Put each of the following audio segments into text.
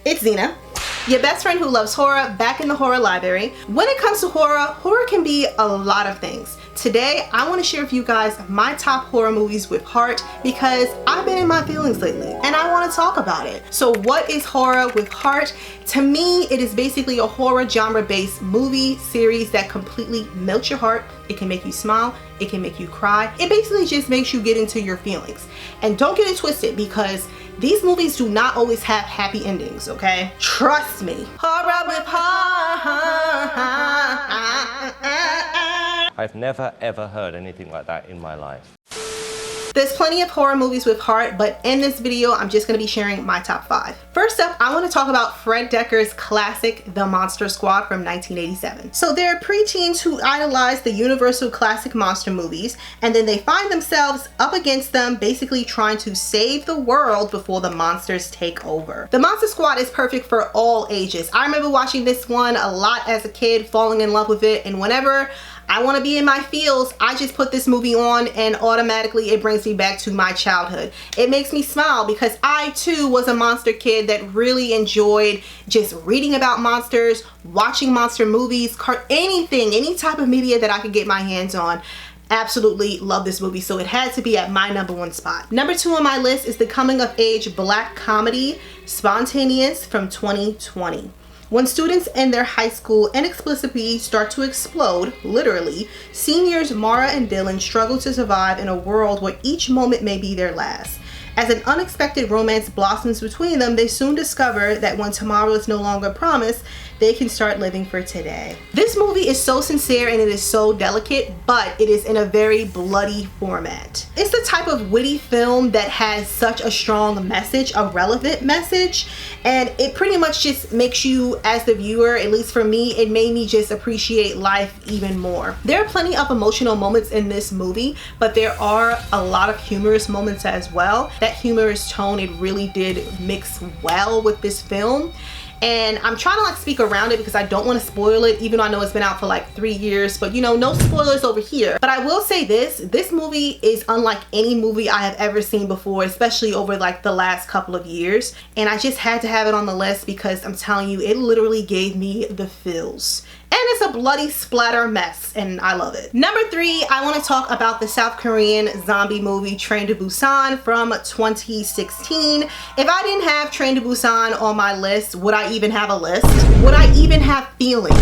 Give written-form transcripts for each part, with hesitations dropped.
It's Zena, your best friend who loves horror, back in the horror library. When it comes to horror, horror can be a lot of things. Today, I want to share with you guys my top horror movies with heart because I've been in my feelings lately and I want to talk about it. So what is horror with heart? To me, it is basically a horror genre-based movie series that completely melts your heart. It can make you smile, it can make you cry. It basically just makes you get into your feelings. And don't get it twisted because these movies do not always have happy endings, okay? Trust me. Horror with heart. I've never ever heard anything like that in my life. There's plenty of horror movies with heart, but in this video, I'm just gonna be sharing my top 5. First up, I wanna talk about Fred Decker's classic, The Monster Squad from 1987. So they're preteens who idolize the Universal classic monster movies, and then they find themselves up against them, basically trying to save the world before the monsters take over. The Monster Squad is perfect for all ages. I remember watching this one a lot as a kid, falling in love with it, and whenever I want to be in my feels, I just put this movie on and automatically it brings me back to my childhood. It makes me smile because I too was a monster kid that really enjoyed just reading about monsters, watching monster movies, anything, any type of media that I could get my hands on. Absolutely love this movie, so it had to be at my #1 spot. Number 2 on my list is the coming of age black comedy Spontaneous from 2020. When students in their high school inexplicably start to explode, literally, seniors Mara and Dylan struggle to survive in a world where each moment may be their last. As an unexpected romance blossoms between them, they soon discover that when tomorrow is no longer promised, they can start living for today. This movie is so sincere and it is so delicate, but it is in a very bloody format. It's the type of witty film that has such a strong message, a relevant message, and it pretty much just makes you, as the viewer, at least for me, it made me just appreciate life even more. There are plenty of emotional moments in this movie, but there are a lot of humorous moments as well. That humorous tone, it really did mix well with this film. And I'm trying to speak around it because I don't want to spoil it, even though I know it's been out for like 3 years, but you know, no spoilers over here. But I will say this movie is unlike any movie I have ever seen before, especially over like the last couple of years. And I just had to have it on the list because I'm telling you, it literally gave me the feels. And it's a bloody splatter mess and I love it. Number 3, I want to talk about the South Korean zombie movie Train to Busan from 2016. If I didn't have Train to Busan on my list, would I even have a list? Would I even have feelings?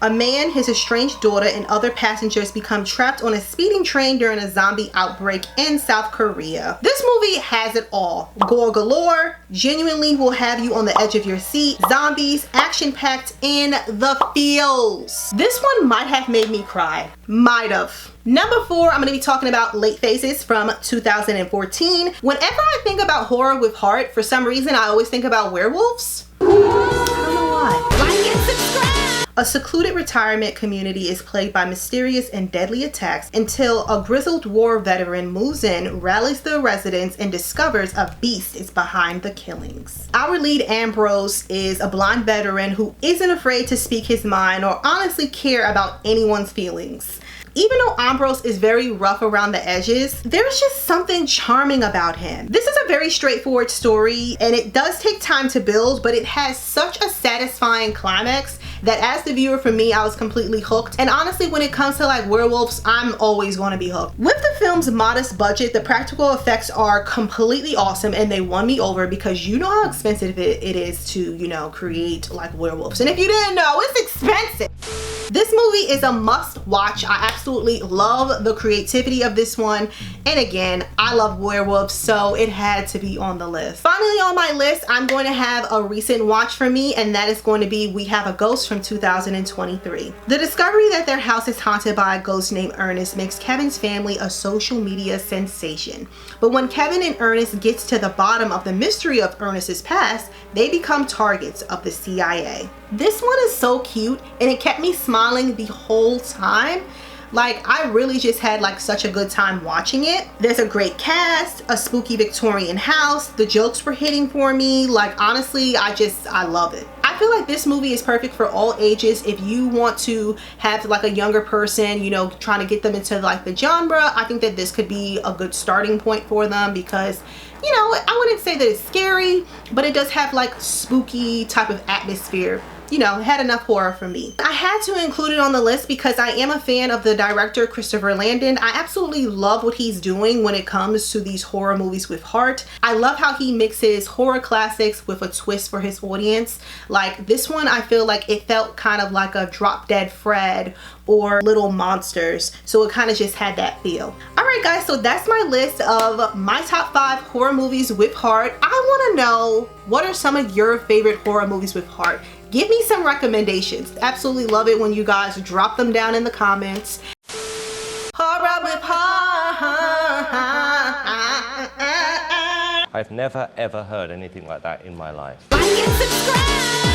A man, his estranged daughter, and other passengers become trapped on a speeding train during a zombie outbreak in South Korea. This movie has it all. Gore galore, genuinely will have you on the edge of your seat, zombies, action-packed, and the feels. This one might have made me cry. Might have. Number 4, I'm going to be talking about Late Phases from 2014. Whenever I think about horror with heart, for some reason I always think about werewolves. I don't know why. Like and subscribe! A secluded retirement community is plagued by mysterious and deadly attacks until a grizzled war veteran moves in, rallies the residents, and discovers a beast is behind the killings. Our lead, Ambrose, is a blonde veteran who isn't afraid to speak his mind or honestly care about anyone's feelings. Even though Ambrose is very rough around the edges, there's just something charming about him. This is a very straightforward story and it does take time to build, but it has such a satisfying climax that as the viewer, for me, I was completely hooked. And honestly, when it comes to like werewolves, I'm always going to be hooked. With the film's modest budget, the practical effects are completely awesome and they won me over because you know how expensive it is to, you know, create like werewolves. And if you didn't know, it's expensive. This movie is a must watch. I absolutely love the creativity of this one. And again, I love werewolves, so it had to be on the list. Finally on my list, I'm going to have a recent watch for me, and that is going to be We Have a Ghost from 2023. The discovery that their house is haunted by a ghost named Ernest makes Kevin's family a social media sensation. But when Kevin and Ernest gets to the bottom of the mystery of Ernest's past, they become targets of the CIA. This one is so cute and it kept me smiling the whole time. Like, I really just had like such a good time watching it. There's a great cast, a spooky Victorian house, the jokes were hitting for me. Like, honestly, I love it. I feel like this movie is perfect for all ages. If you want to have like a younger person, you know, trying to get them into like the genre, I think that this could be a good starting point for them because, you know, I wouldn't say that it's scary, but it does have like spooky type of atmosphere. You know, had enough horror for me. I had to include it on the list because I am a fan of the director Christopher Landon. I absolutely love what he's doing when it comes to these horror movies with heart. I love how he mixes horror classics with a twist for his audience. Like this one, I feel like it felt kind of like a Drop Dead Fred or Little Monsters, so it kind of just had that feel. Alright guys, so that's my list of my top 5 horror movies with heart. I want to know, what are some of your favorite horror movies with heart? Give me some recommendations. Absolutely love it when you guys drop them down in the comments. Horror with heart. I've never ever heard anything like that in my life. Like and subscribe.